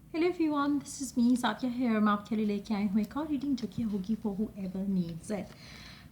Hello everyone, this is me Sakia here. मैं आपके लिए लेके आई हूँ एक और रीडिंग जो कि होगी for whoever needs it.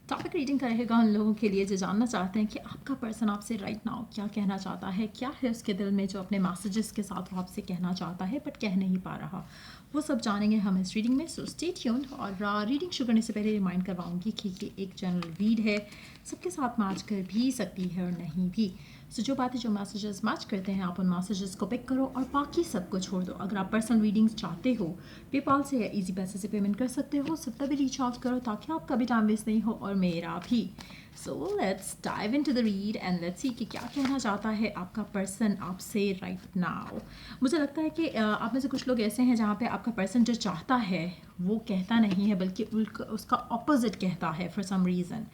Topic reading का रहेगा उन लोगों के लिए जो जानना चाहते हैं कि आपका पर्सन आपसे राइट नाउ क्या कहना चाहता है, क्या है उसके दिल में जो अपने मैसेजेस के साथ वो आपसे कहना चाहता है बट कह नहीं पा रहा। वो सब जानेंगे हम इस रीडिंग में। So stay tuned. और रीडिंग शुरू करने से पहले रिमाइंड करवाऊंगी कि ये एक जनरल रीड है, सबके साथ मैच कर भी सकती है और नहीं भी। सो जो बातें जो मैसेजेस मैच करते हैं आप उन मैसेजेस को पिक करो और बाकी सबको छोड़ दो। अगर आप पर्सनल रीडिंग्स चाहते हो पेपाल से या इजी पैसे से पेमेंट कर सकते हो, सिर्फ तभी रीच आउट करो ताकि आपका भी टाइम वेस्ट नहीं हो और मेरा भी। So let's dive into the read and let's see कि क्या कहना चाहता है आपका पर्सन आपसे राइट नाउ। मुझे लगता है कि आप में से कुछ लोग ऐसे हैं जहाँ पे आपका पर्सन जो चाहता है वो कहता नहीं है बल्कि उसका ऑपोजिट कहता है फॉर सम रीज़न।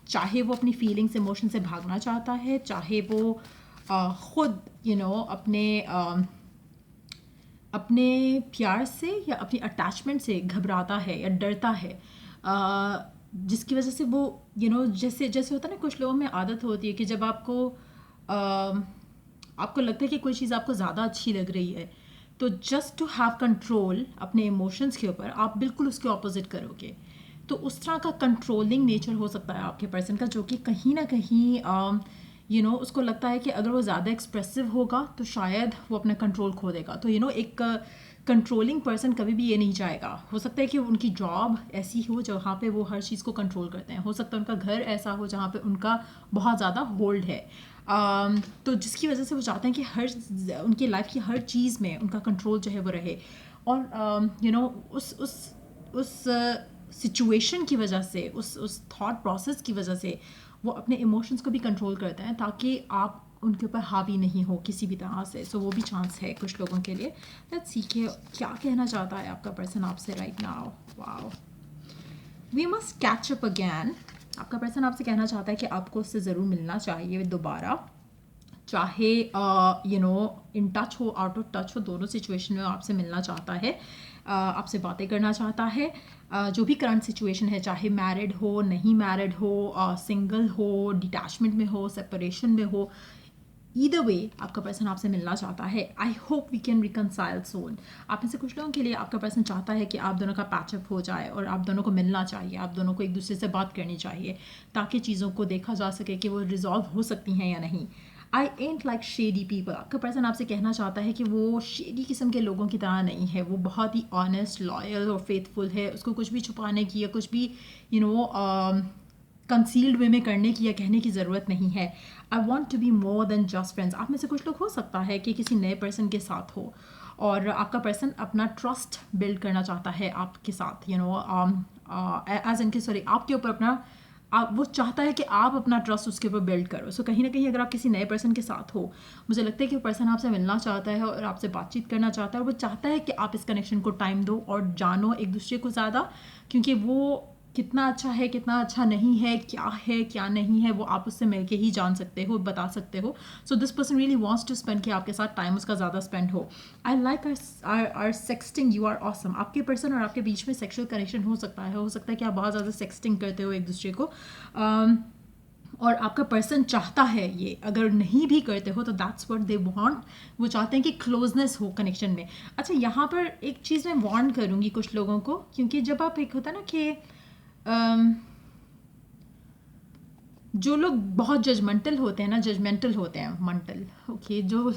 चाहे वो अपनी फीलिंग्स इमोशन से भागना चाहता है, चाहे वो खुद अपने प्यार से या अपनी अटैचमेंट से घबराता है या डरता है, जिसकी वजह से वो जैसे जैसे होता है ना, कुछ लोगों में आदत होती है कि जब आपको लगता है कि कोई चीज़ आपको ज़्यादा अच्छी लग रही है तो जस्ट टू हैव कंट्रोल अपने इमोशंस के ऊपर आप बिल्कुल उसके ऑपोजिट करोगे। तो उस तरह का कंट्रोलिंग नेचर हो सकता है आपके पर्सन का, जो कि कहीं ना कहीं उसको लगता है कि अगर वो ज़्यादा एक्सप्रेसिव होगा तो शायद वो अपना कंट्रोल खो देगा। तो एक कंट्रोलिंग पर्सन कभी भी ये नहीं चाहेगा। हो सकता है कि उनकी जॉब ऐसी हो जहाँ पे वो हर चीज़ को कंट्रोल करते हैं, हो सकता है उनका घर ऐसा हो जहाँ पे उनका बहुत ज़्यादा होल्ड है। तो जिसकी वजह से वो चाहते हैं कि उनकी लाइफ की हर चीज़ में उनका कंट्रोल जो है वो रहे। और उस सिचुएशन की वजह से, उस थॉट प्रोसेस की वजह से वो अपने इमोशंस को भी कंट्रोल करते हैं ताकि आप उनके ऊपर हावी नहीं हो किसी भी तरह से। सो वो भी चांस है कुछ लोगों के लिए। लेट्स सी के क्या कहना चाहता है आपका पर्सन आपसे right now. Wow, we must catch up again. आपका पर्सन आपसे कहना चाहता है कि आपको उससे ज़रूर मिलना चाहिए दोबारा, चाहे इन टच हो आउट ऑफ टच हो, दोनों सिचुएशन में आपसे मिलना चाहता है, आपसे बातें करना चाहता है। जो भी करंट सिचुएशन है, चाहे मैरिड हो नहीं मैरिड हो, सिंगल हो, डिटैचमेंट में हो, सेपरेशन में हो, ईदर वे आपका पर्सन आपसे मिलना चाहता है। I hope we can reconcile soon. आप में से कुछ लोगों के लिए आपका पर्सन चाहता है कि आप दोनों का पैचअप हो जाए और आप दोनों को मिलना चाहिए, आप दोनों को एक दूसरे से बात करनी चाहिए ताकि चीज़ों को देखा जा सके कि वो रिजॉल्व हो सकती हैं या नहीं। आई एंट लाइक शेडी पीपल। आपका पर्सन आपसे कहना चाहता है कि वो शेडी किस्म के लोगों की तरह नहीं है, वो बहुत ही ऑनेस्ट, लॉयल और फेथफुल है। उसको कुछ भी छुपाने की या कुछ भी कंसील्ड वे में करने की या कहने की ज़रूरत नहीं है। I want to be more than just friends. आप में से कुछ लोग हो सकता है कि किसी नए पर्सन के साथ हो और आपका पर्सन अपना ट्रस्ट बिल्ड करना चाहता है आपके साथ, एज इनके सॉरी आपके ऊपर अपना वो चाहता है कि आप अपना ट्रस्ट उसके ऊपर बिल्ड करो। सो कहीं ना कहीं अगर आप किसी नए पर्सन के साथ हो, मुझे लगता है कि वो पर्सन आपसे मिलना चाहता है और आपसे बातचीत करना चाहता है, और वो चाहता है कि आप इस कनेक्शन को टाइम दो और जानो एक दूसरे को ज़्यादा, क्योंकि वो कितना अच्छा है कितना अच्छा नहीं है क्या नहीं है वो आप उससे मिलके ही जान सकते हो, बता सकते हो। So this person really wants to spend कि आपके साथ टाइम उसका ज़्यादा स्पेंड हो। I like are sexting, you are awesome. आपके पर्सन और आपके बीच में सेक्सुअल कनेक्शन हो सकता है कि आप बहुत ज़्यादा सेक्सटिंग करते हो एक दूसरे को, और आपका पर्सन चाहता है ये, अगर नहीं भी करते हो तो दैट्स व्हाट दे वांट। वो चाहते हैं कि क्लोजनेस हो कनेक्शन में। अच्छा, यहाँ पर एक चीज़ मैं वार्न करूँगी कुछ लोगों को, क्योंकि जब आप एक होता है ना कि जो लोग बहुत जजमेंटल होते हैं जो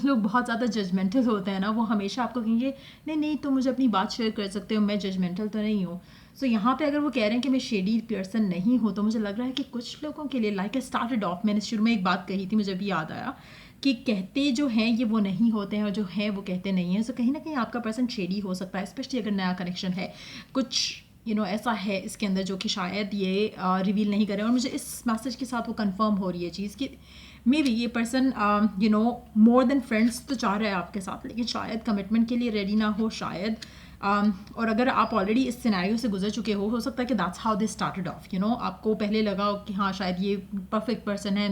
लोग बहुत ज़्यादा जजमेंटल होते हैं ना, वो हमेशा आपको कहेंगे नहीं नहीं तुम मुझे अपनी बात शेयर कर सकते हो, मैं जजमेंटल तो नहीं हूँ। सो यहाँ पे अगर वो कह रहे हैं कि मैं शेडी पर्सन नहीं हूँ, तो मुझे लग रहा है कि कुछ लोगों के लिए, लाइक आई स्टार्टेड ऑफ, मैंने शुरू में एक बात कही थी, मुझे भी याद आया कि कहते जो हैं ये वो नहीं होते हैं और जो हैं वो कहते नहीं हैं। सो कहीं ना कहीं आपका पर्सन शेडी हो सकता है, स्पेशली अगर नया कनेक्शन है। कुछ ऐसा है इसके अंदर जो कि शायद ये रिवील नहीं करें, और मुझे इस मैसेज के साथ वो कंफर्म हो रही है चीज़ कि मे बी ये पर्सन मोर देन फ्रेंड्स तो चाह रहा है आपके साथ, लेकिन शायद कमिटमेंट के लिए रेडी ना हो शायद। और अगर आप ऑलरेडी इस सिनेरियो से गुजर चुके हो सकता है कि that's how they started off, आपको पहले लगा कि हाँ शायद ये परफेक्ट पर्सन है,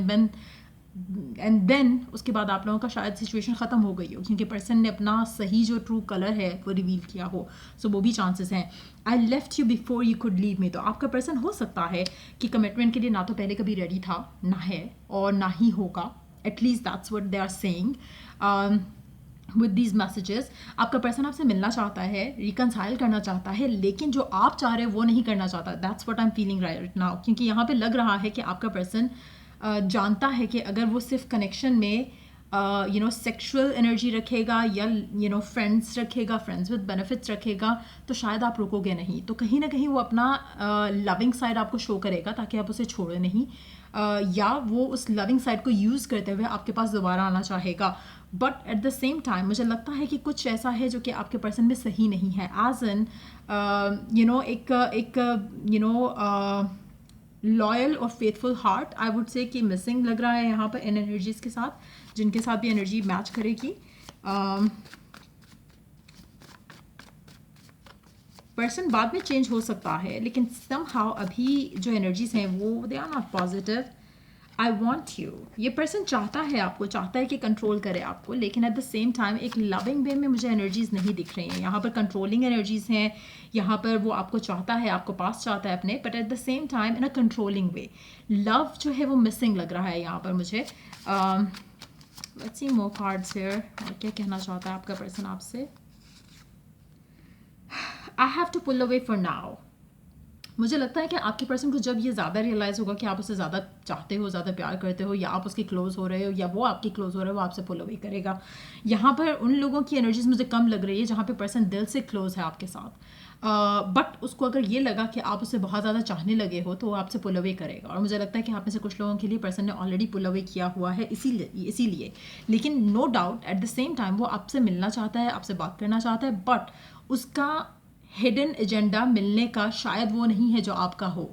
एंड देन उसके बाद आप लोगों का शायद सिचुएशन ख़त्म हो गई हो क्योंकि पर्सन ने अपना सही जो ट्रू कलर है वो रिवील किया हो। सो वो भी चांसेस हैं। I left you before you could leave me. तो आपका पर्सन हो सकता है कि कमिटमेंट के लिए ना तो पहले कभी रेडी था, ना है और ना ही होगा। At least that's what they are saying. With these messages आपका पर्सन आपसे मिलना चाहता है, रिकनसाइल करना चाहता है, लेकिन जो आप चाह रहे हो वो नहीं करना चाहता. That's what I am feeling right now. क्योंकि यहाँ पे लग रहा है कि आपका पर्सन जानता है कि अगर वो सिर्फ कनेक्शन में सेक्सुअल एनर्जी रखेगा या फ्रेंड्स रखेगा, फ्रेंड्स विद बेनिफिट्स रखेगा, तो शायद आप रुकोगे नहीं. तो कहीं ना कहीं वो अपना लविंग साइड आपको शो करेगा ताकि आप उसे छोड़े नहीं, या वो उस लविंग साइड को यूज़ करते हुए आपके पास दोबारा आना चाहेगा. But at the same time मुझे लगता है कि कुछ ऐसा है जो कि आपके पर्सन में सही नहीं है. एज इन एक लॉयल और faithful heart I would say कि मिसिंग लग रहा है यहाँ पर इन एनर्जीज के साथ, जिनके साथ भी एनर्जी मैच करेगी. पर्सन बाद में चेंज हो सकता है, लेकिन समहाउ अभी जो एनर्जीज हैं वो they are not positive. I want you, ये पर्सन चाहता है आपको, चाहता है कि कंट्रोल करे आपको, लेकिन एट द सेम टाइम एक लविंग वे में मुझे एनर्जीज नहीं दिख रही हैं. यहाँ पर कंट्रोलिंग एनर्जीज हैं, यहाँ पर वो आपको चाहता है, आपको पास चाहता है अपने, but at the same time in a controlling way. Love जो है वो मिसिंग लग रहा है यहाँ पर मुझे. Let's see more cards here. और क्या कहना चाहता है आपका पर्सन आपसे. I have to pull away for now. मुझे लगता है कि आपके पर्सन को जब ये ज़्यादा रियलाइज़ होगा कि आप उसे ज़्यादा चाहते हो, ज़्यादा प्यार करते हो, या आप उसके क्लोज हो रहे हो या वो आपके क्लोज हो रहे हो, वो आपसे पुल अवे करेगा. यहाँ पर उन लोगों की एनर्जीज मुझे कम लग रही है जहाँ पे पर्सन दिल से क्लोज है आपके साथ, बट उसको अगर ये लगा कि आप उसे बहुत ज़्यादा चाहने लगे हो तो वो आपसे पुल अवे करेगा. और मुझे लगता है कि आप में से कुछ लोगों के लिए पर्सन ने ऑलरेडी पुल अवे किया हुआ है इसीलिए. लेकिन no doubt at the same time वो आपसे मिलना चाहता है, आपसे बात करना चाहता है, बट उसका हिडन एजेंडा मिलने का शायद वो नहीं है जो आपका हो.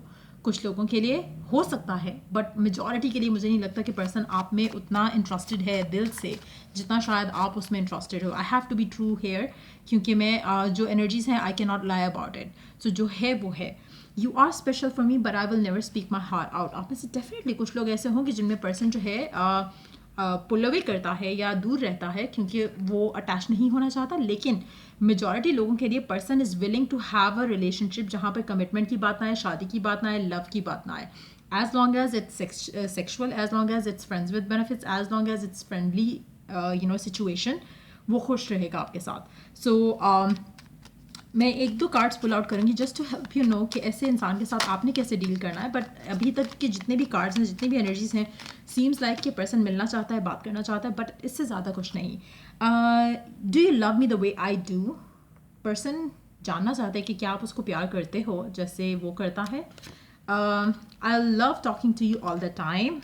कुछ लोगों के लिए हो सकता है, बट मेजॉरिटी के लिए मुझे नहीं लगता कि पर्सन आप में उतना इंटरेस्टेड है दिल से जितना शायद आप उसमें इंटरेस्टेड हो. I have to be true here, क्योंकि मैं जो एनर्जीज हैं I can not lie about it. So जो है वो है. You are special for me but I will never speak my heart out. आप में से डेफिनेटली कुछ लोग ऐसे होंगे जिनमें पर्सन जो है पुल अवे करता है या दूर रहता है क्योंकि वो अटैच नहीं होना चाहता. लेकिन मेजॉरिटी लोगों के लिए person is willing to have a relationship जहाँ पर कमिटमेंट की बात ना आए, शादी की बात ना आए, लव की बात ना आए. As long as it's sexual, as long as it's friends with benefits, as long as it's friendly situation, वो खुश रहेगा आपके साथ. सो मैं एक दो कार्ड्स पुल आउट करूँगी just to help you know कि ऐसे इंसान के साथ आपने कैसे डील करना है. बट अभी तक के जितने भी कार्ड्स हैं, जितनी भी एनर्जीज हैं, सीम्स लाइक कि पर्सन मिलना चाहता है, बात करना चाहता है, बट इससे ज़्यादा कुछ नहीं. Do you love me the way I do. Person जानना चाहता है कि क्या आप उसको प्यार करते हो जैसे वो करता है. I love talking to you all the time.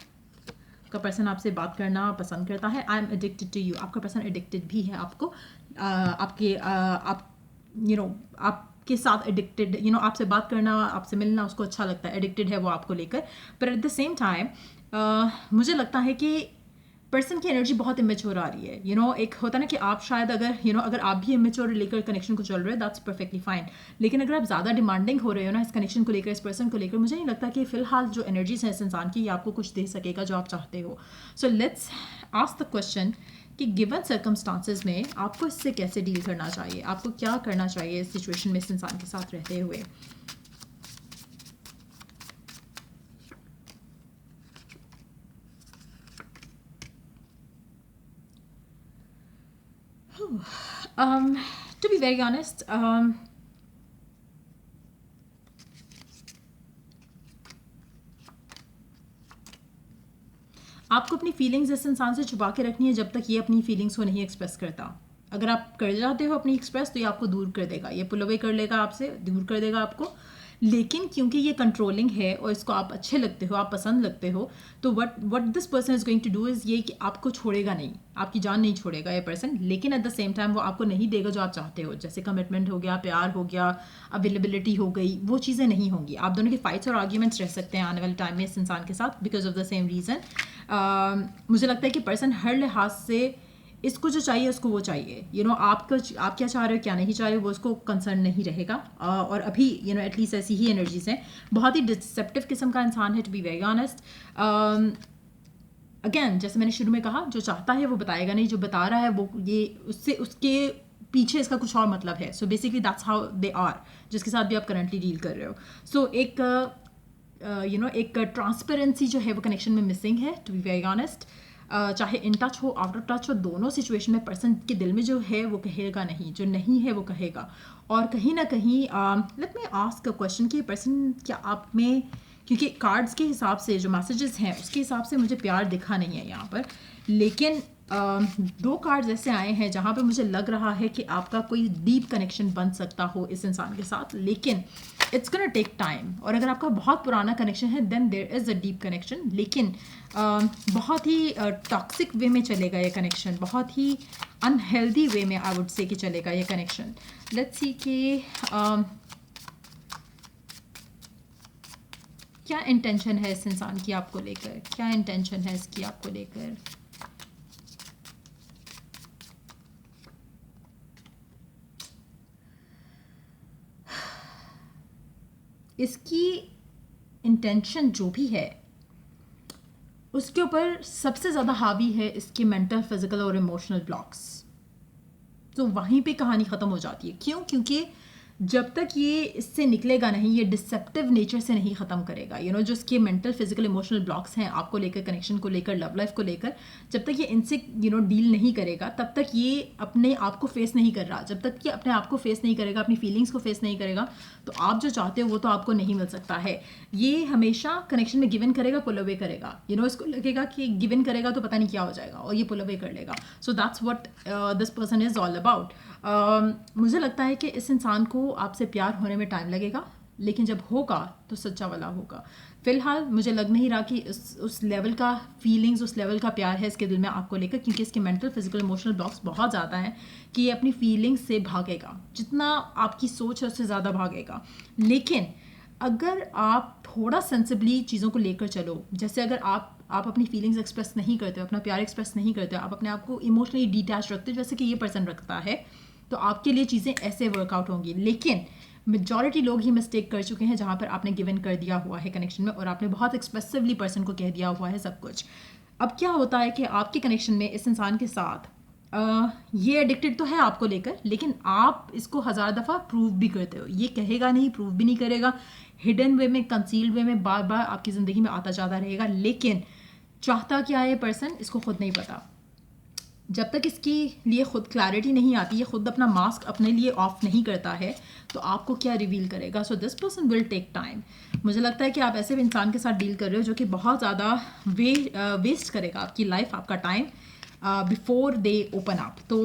आपका पर्सन आपसे बात करना पसंद करता है. I am addicted to you. आपका पर्सन एडिक्टेड भी है आपको, आपके साथ एडिक्टेड, आपसे बात करना, आपसे मिलना उसको अच्छा लगता है, एडिक्टेड है वो आपको लेकर. पर एट द सेम टाइम मुझे लगता है कि पर्सन की एनर्जी बहुत इमेच्योर आ रही है. एक होता है ना कि आप शायद अगर अगर आप भी इमेच्योर लेकर कनेक्शन को चल रहे हो, दैट्स परफेक्टली फाइन. लेकिन अगर आप ज़्यादा डिमांडिंग हो रहे हो ना इस कनेक्शन को लेकर, इस पर्सन को लेकर, मुझे नहीं लगता कि फ़िलहाल जो एनर्जीज है इस इंसान की, ये आपको कुछ दे सकेगा जो आप चाहते हो. So let's ask the question कि गिवन सर्कमस्टांसेस में आपको इससे कैसे डील करना चाहिए, आपको क्या करना चाहिए इस सिचुएशन में इस इंसान के साथ रहते हुए. To be very honest, आपको अपनी फीलिंग्स इस इंसान से छुपा के रखनी है जब तक ये अपनी फीलिंग्स को नहीं एक्सप्रेस करता. अगर आप कर जाते हो अपनी एक्सप्रेस तो ये आपको दूर कर देगा, ये पुल अवे कर लेगा आपसे, दूर कर देगा आपको. लेकिन क्योंकि ये कंट्रोलिंग है और इसको आप अच्छे लगते हो, आप पसंद लगते हो, तो what this person is going to do is ये कि आपको छोड़ेगा नहीं, आपकी जान नहीं छोड़ेगा ये पर्सन. लेकिन एट द सेम टाइम वो आपको नहीं देगा जो आप चाहते हो, जैसे कमिटमेंट हो गया, प्यार हो गया, अवेलेबिलिटी हो गई, वो चीज़ें नहीं होंगी. आप दोनों के फाइट्स और आर्ग्यूमेंट्स रह सकते हैं आने वाले टाइम में इस इंसान के साथ because of the same reason. मुझे लगता है कि पर्सन हर लिहाज से इसको जो चाहिए उसको वो चाहिए. आप क्या चाह रहे हो, क्या नहीं चाह रहे हो, वो उसको कंसर्न नहीं रहेगा. और अभी एटलीस्ट ऐसी ही एनर्जीज हैं. बहुत ही डिसेप्टिव किस्म का इंसान है, to be very honest. Again जैसे मैंने शुरू में कहा, जो चाहता है वो बताएगा नहीं, जो बता रहा है वो उसके पीछे इसका कुछ और मतलब है. So basically that's how they are, जिसके साथ भी आप करंटली डील कर रहे हो. सो एक ट्रांसपेरेंसी जो है वो कनेक्शन में मिसिंग है, टू बी वेरी ऑनेस्ट. चाहे इन टच हो आउट ऑफ टच हो, दोनों सिचुएशन में पर्सन के दिल में जो है वो कहेगा नहीं, जो नहीं है वो कहेगा। और कहीं ना कहीं let me ask a question कि पर्सन क्या आप में, क्योंकि कार्ड्स के हिसाब से जो मैसेजेस हैं उसके हिसाब से मुझे प्यार दिखा नहीं है यहाँ पर, लेकिन दो कार्ड्स ऐसे आए हैं जहाँ पे मुझे लग रहा है कि आपका कोई डीप कनेक्शन बन सकता हो इस इंसान के साथ, लेकिन इट्स गोना टेक टाइम। और अगर आपका बहुत पुराना कनेक्शन है then there is a deep connection, लेकिन बहुत ही टॉक्सिक वे में चलेगा ये कनेक्शन, बहुत ही अनहेल्दी वे में आई वुड से कि चलेगा ये कनेक्शन। लेट्स सी कि क्या इंटेंशन है इस इंसान की आपको लेकर, क्या इंटेंशन है इसकी आपको लेकर। इसकी इंटेंशन जो भी है उसके ऊपर सबसे ज़्यादा हावी है इसके मेंटल, फिजिकल और इमोशनल ब्लॉक्स। तो वहीं पे कहानी ख़त्म हो जाती है। क्यों? क्योंकि जब तक ये इससे निकलेगा नहीं, ये डिसेप्टिव नेचर से नहीं ख़त्म करेगा। जो इसके मेंटल, फिजिकल, इमोशनल ब्लॉक्स हैं आपको लेकर, कनेक्शन को लेकर, लव लाइफ को लेकर, जब तक ये इनसे डील नहीं करेगा तब तक ये अपने आप को फेस नहीं कर रहा। जब तक ये अपने आप को फेस नहीं करेगा, अपनी फीलिंग्स को फेस नहीं करेगा, तो आप जो चाहते हो वो तो आपको नहीं मिल सकता है। ये हमेशा कनेक्शन में गिवन करेगा, पुल अवे करेगा। इसको लगेगा कि गिवन करेगा तो पता नहीं क्या हो जाएगा, और ये पुल अवे कर लेगा। So that's what this person is all about. मुझे लगता है कि इस इंसान को आपसे प्यार होने में टाइम लगेगा, लेकिन जब होगा तो सच्चा वाला होगा। फ़िलहाल मुझे लग नहीं रहा कि उस लेवल का फीलिंग्स, उस लेवल का प्यार है इसके दिल में आपको लेकर, क्योंकि इसके मेंटल, फिजिकल, इमोशनल ब्लॉक्स बहुत ज़्यादा हैं कि ये अपनी फीलिंग्स से भागेगा। जितना आपकी सोच है उससे ज़्यादा भागेगा। लेकिन अगर आप थोड़ा सेंसिबली चीज़ों को लेकर चलो, जैसे अगर आप अपनी फीलिंग्स एक्सप्रेस नहीं करते हो, अपना प्यार एक्सप्रेस नहीं करते हो, आप अपने आप को इमोशनली डिटैच रखते हो जैसे कि ये पर्सन रखता है, तो आपके लिए चीज़ें ऐसे वर्कआउट होंगी। लेकिन मेजॉरिटी लोग ही मिस्टेक कर चुके हैं जहाँ पर आपने गिवन कर दिया हुआ है कनेक्शन में, और आपने बहुत एक्सप्रेसिवली पर्सन को कह दिया हुआ है सब कुछ। अब क्या होता है कि आपके कनेक्शन में इस इंसान के साथ ये एडिक्टेड तो है आपको लेकर, लेकिन आप इसको 1000 दफ़ा प्रूव भी करते हो। ये कहेगा नहीं, प्रूव भी नहीं करेगा, हिडन वे में, कंसील्ड वे में बार बार आपकी ज़िंदगी में आता जाता रहेगा। लेकिन चाहता क्या है ये पर्सन, इसको खुद नहीं पता। जब तक इसके लिए खुद क्लैरिटी नहीं आती, ये खुद अपना मास्क अपने लिए ऑफ नहीं करता है, तो आपको क्या रिवील करेगा। So this person will take time. मुझे लगता है कि आप ऐसे इंसान के साथ डील कर रहे हो जो कि बहुत ज़्यादा वेस्ट करेगा आपकी लाइफ, आपका time, before they open up. तो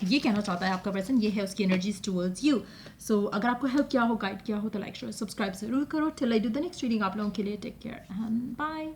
ये कहना चाहता है आपका पर्सन, ये है उसकी एनर्जीज टूवर्ड्स यू। सो अगर आपको हेल्प किया हो, गाइड किया हो, तो लाइक शेयर सब्सक्राइब जरूर करो। Till I do the next reading आप लोगों के लिए, टेक केयर एंड बाय।